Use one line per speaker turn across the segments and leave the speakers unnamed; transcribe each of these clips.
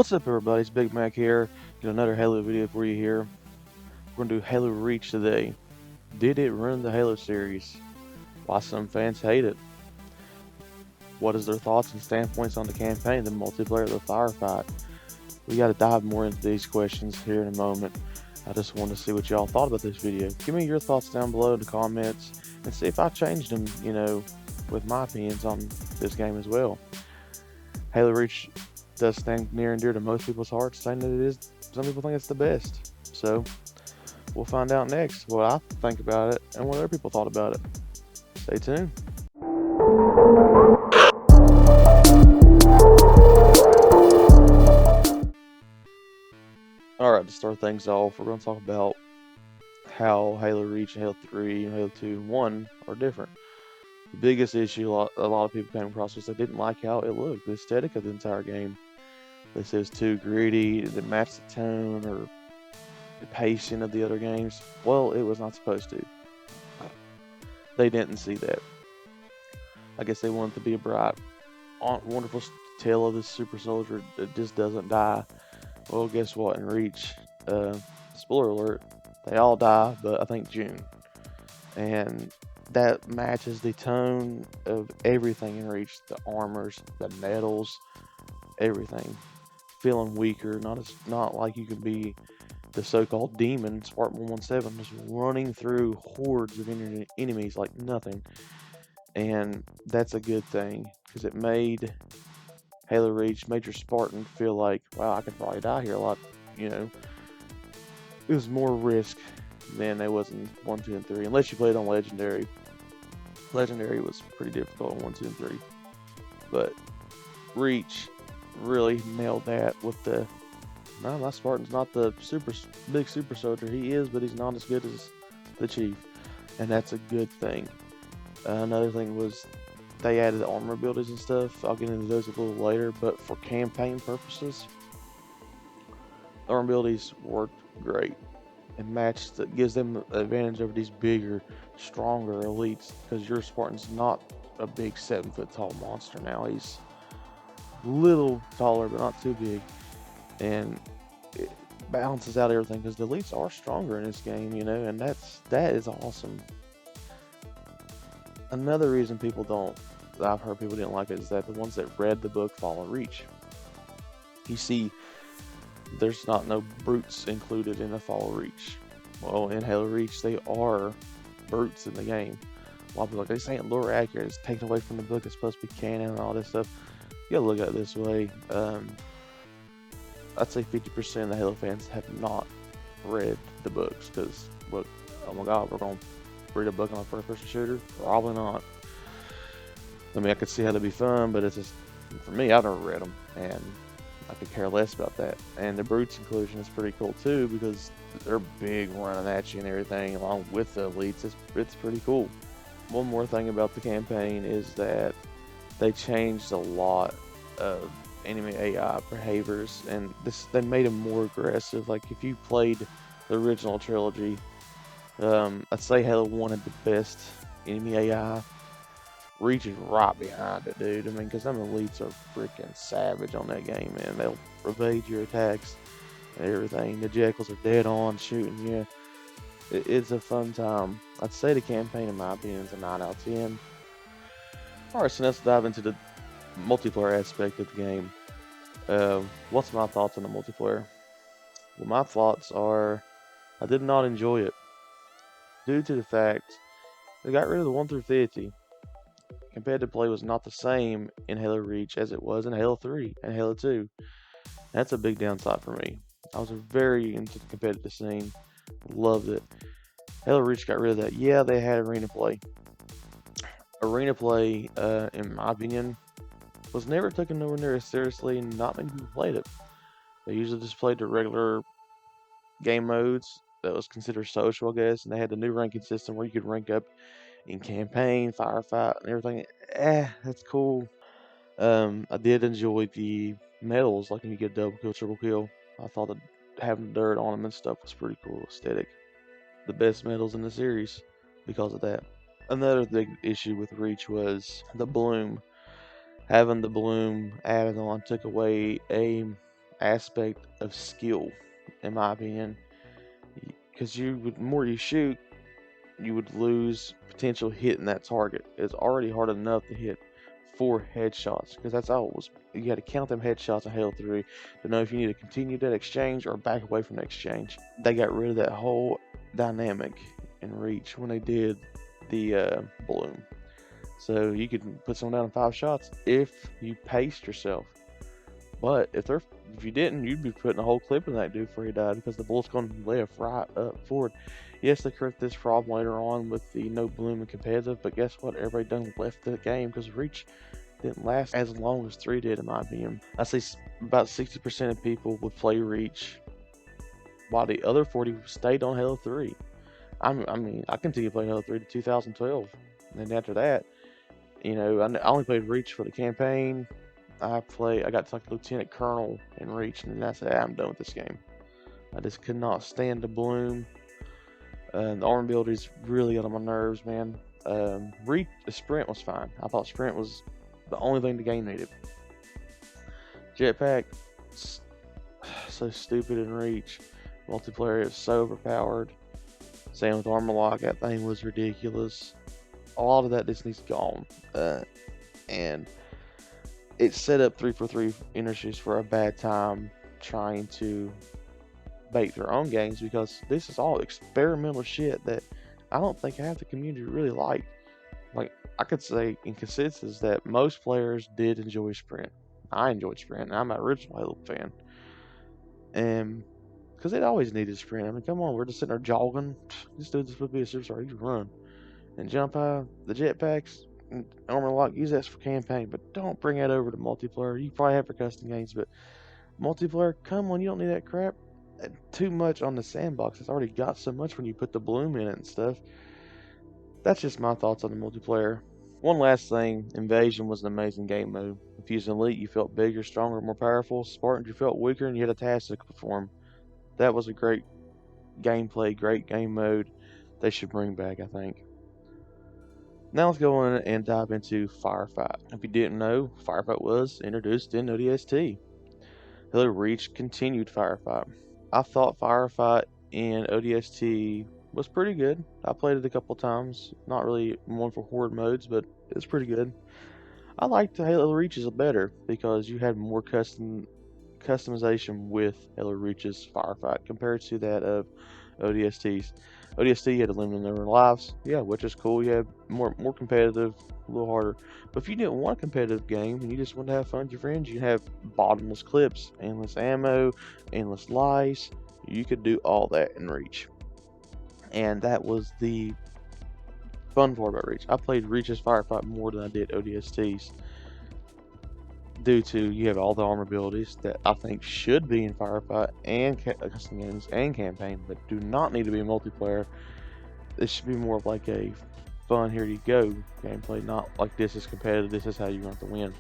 What's up, everybody? It's Big Mac here. Got another Halo video for you here. We're gonna do Halo Reach today. Did it ruin the Halo series? Why some fans hate it? What is their thoughts and standpoints on the campaign, the multiplayer, the firefight? We gotta dive more into these questions here in a moment. I just want to see what y'all thought about this video. Give me your thoughts down below in the comments and see if I changed them, with my opinions on this game as well. Halo Reach does stand near and dear to most people's hearts, saying that it is. Some people think it's the best. So we'll find out next what I think about it and what other people thought about it. Stay tuned. Alright, to start things off, we're going to talk about how Halo Reach and Halo 3 and Halo 2 and 1 are different. The biggest issue a lot of people came across was they didn't like how it looked, the aesthetic of the entire game. They said it was too gritty, it didn't match the tone or the pacing of the other games. Well, it was not supposed to. They didn't see that. I guess they wanted to be a bright, wonderful tale of this super soldier that just doesn't die. Well, guess what? In Reach, spoiler alert, they all die, but I think June. And that matches the tone of everything in Reach. The armors, the medals, everything. Feeling weaker, not like you can be the so-called demon, Spartan 117, just running through hordes of enemies like nothing. And that's a good thing, because it made Halo Reach, made your Spartan feel like, wow, I could probably die here a lot, It was more risk than there was in 1, 2, and 3, unless you played on Legendary. Legendary was pretty difficult in 1, 2, and 3. But Reach really nailed that with no, my Spartan's not the big super soldier. He is, but he's not as good as the Chief. And that's a good thing. Another thing was they added armor abilities and stuff. I'll get into those a little later, but for campaign purposes, armor abilities worked great. It gives them an advantage over these bigger, stronger elites, because your Spartan's not a big 7-foot tall monster now. He's a little taller, but not too big. And it balances out everything, because the elites are stronger in this game, and that is awesome. Another reason I've heard people didn't like it, is that the ones that read the book follow Reach. You see, there's no brutes included in the follow Reach. Well, in Halo Reach, they are brutes in the game. A lot of people are like, this ain't lore accurate, it's taken away from the book, it's supposed to be canon and all this stuff. You gotta look at it this way. I'd say 50% of the Halo fans have not read the books, because, look, oh my god, we're going to read a book on a first-person shooter? Probably not. I mean, I could see how that'd be fun, but it's just, for me, I've never read them, and I could care less about that. And the Brutes inclusion is pretty cool too, because they're big running at you and everything, along with the elites. It's pretty cool. One more thing about the campaign is that they changed a lot of enemy AI behaviors, and they made them more aggressive. Like, if you played the original trilogy, I'd say Halo 1 had the best enemy AI. Reach is right behind it, dude. I mean, because them elites are freaking savage on that game, man. They'll evade your attacks and everything. The Jekylls are dead on shooting you. It's a fun time. I'd say the campaign, in my opinion, is a 9 out of 10. Alright, so let's dive into the multiplayer aspect of the game. What's my thoughts on the multiplayer? Well, my thoughts are, I did not enjoy it, due to the fact they got rid of the 1 through 50. Competitive play was not the same in Halo Reach as it was in Halo 3 and Halo 2. That's a big downside for me. I was very into the competitive scene, loved it. Halo Reach got rid of that. Yeah, they had arena play. Arena play, in my opinion, was never taken nowhere near as seriously, and not many people played it. They usually just played the regular game modes that was considered social, I guess, and they had the new ranking system where you could rank up in campaign, firefight, and everything. That's cool. I did enjoy the medals, like when you get double kill, triple kill. I thought that having dirt on them and stuff was pretty cool aesthetic. The best medals in the series because of that. Another big issue with Reach was the bloom. Having the bloom added on took away a aspect of skill, in my opinion, because more you shoot, you would lose potential hitting that target. It's already hard enough to hit 4 headshots because that's all it was. You had to count them headshots in Halo 3 to know if you need to continue that exchange or back away from the exchange. They got rid of that whole dynamic in Reach when they did the Bloom. So you could put someone down in 5 shots if you paced yourself. But if you didn't, you'd be putting a whole clip in that dude before he died because the bullet's going left, right, up, forward. Yes, they correct this problem later on with the no bloom and competitive, but guess what? Everybody done left the game because Reach didn't last as long as 3 did, in my opinion. I say about 60% of people would play Reach, while the other 40 stayed on Halo 3. I mean, I continued playing Halo 3 to 2012, and then after that, I only played Reach for the campaign. I got to like Lieutenant Colonel in Reach, and then I said, I'm done with this game. I just could not stand the bloom. The armor abilities really got on my nerves, man. The sprint was fine. I thought sprint was the only thing the game needed. Jetpack, so stupid in Reach. Multiplayer is so overpowered. Same with armor lock. That thing was ridiculous. A lot of that just needs gone. And it set up 343 Industries for a bad time trying to bait their own games because this is all experimental shit that I don't think half the community really liked. Like, I could say in consensus that most players did enjoy Sprint. I enjoyed Sprint, and I'm an original Halo fan. And because it always needed Sprint. I mean, come on, we're just sitting there jogging. This dude's supposed to be a superstar. He can run and jump high. The jetpacks, armor lock, use that for campaign, but don't bring that over to multiplayer. You probably have for custom games, but multiplayer, come on, you don't need that crap. Too much on the sandbox. It's already got so much when you put the bloom in it and stuff. That's just my thoughts on the multiplayer. One last thing, Invasion was an amazing game mode. If you used Elite, you felt bigger, stronger, more powerful. Spartans, you felt weaker and you had a task to perform. That was a great gameplay, great game mode they should bring back, I think. Now let's go on and dive into Firefight. If you didn't know, Firefight was introduced in ODST. Halo Reach continued Firefight. I thought Firefight in ODST was pretty good. I played it a couple times. Not really one for horde modes, but it was pretty good. I liked Halo Reach's better because you had more customization with Halo Reach's Firefight compared to that of ODST's. ODST you had a limited number of lives, yeah, which is cool. You had more competitive, a little harder. But if you didn't want a competitive game and you just wanted to have fun with your friends, you have bottomless clips, endless ammo, endless lives. You could do all that in Reach, and that was the fun part about Reach. I played Reach's Firefight more than I did ODST's, due to you have all the armor abilities that I think should be in Firefight and custom games and campaign, but do not need to be multiplayer. This should be more of like a fun, here you go gameplay, not like this is competitive, this is how you want to win.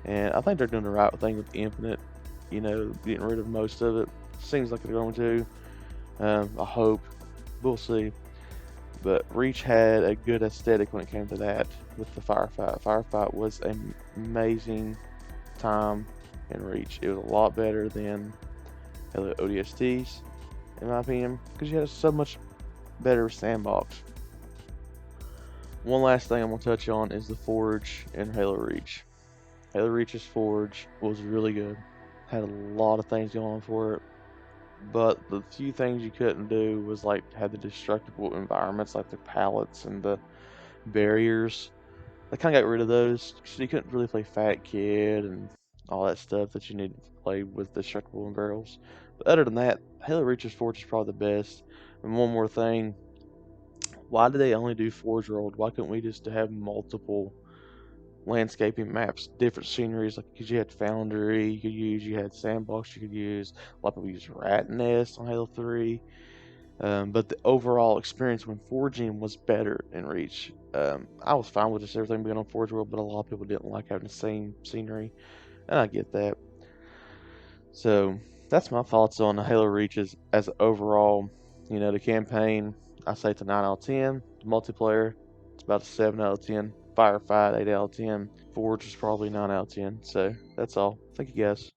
And I think they're doing the right thing with Infinite, getting rid of most of it. Seems like they're going to. I hope. We'll see. But Reach had a good aesthetic when it came to that with the Firefight. Firefight was an amazing time in Reach. It was a lot better than Halo ODSTs, in my opinion, because you had so much better sandbox. One last thing I'm going to touch on is the Forge in Halo Reach. Halo Reach's Forge was really good. Had a lot of things going on for it. But the few things you couldn't do was like have the destructible environments like the pallets and the barriers. They kind of got rid of those because you couldn't really play Fat Kid and all that stuff that you needed to play with destructible and barrels. But other than that, Halo Reach's Forge is probably the best. And one more thing, why did they only do Forge World? Why couldn't we just have multiple landscaping maps, different sceneries? Like, because you had Foundry, you had Sandbox, you could use. A lot of people use Rat Nest on Halo 3. But the overall experience when forging was better in Reach. I was fine with just everything being on Forge World, but a lot of people didn't like having the same scenery, and I get that. So that's my thoughts on the Halo Reach as overall. The campaign, I say it's a 9 out of 10. The multiplayer, it's about a 7 out of 10. Firefight, 8 out of 10. Forge is probably 9 out of 10. So that's all. Thank you guys.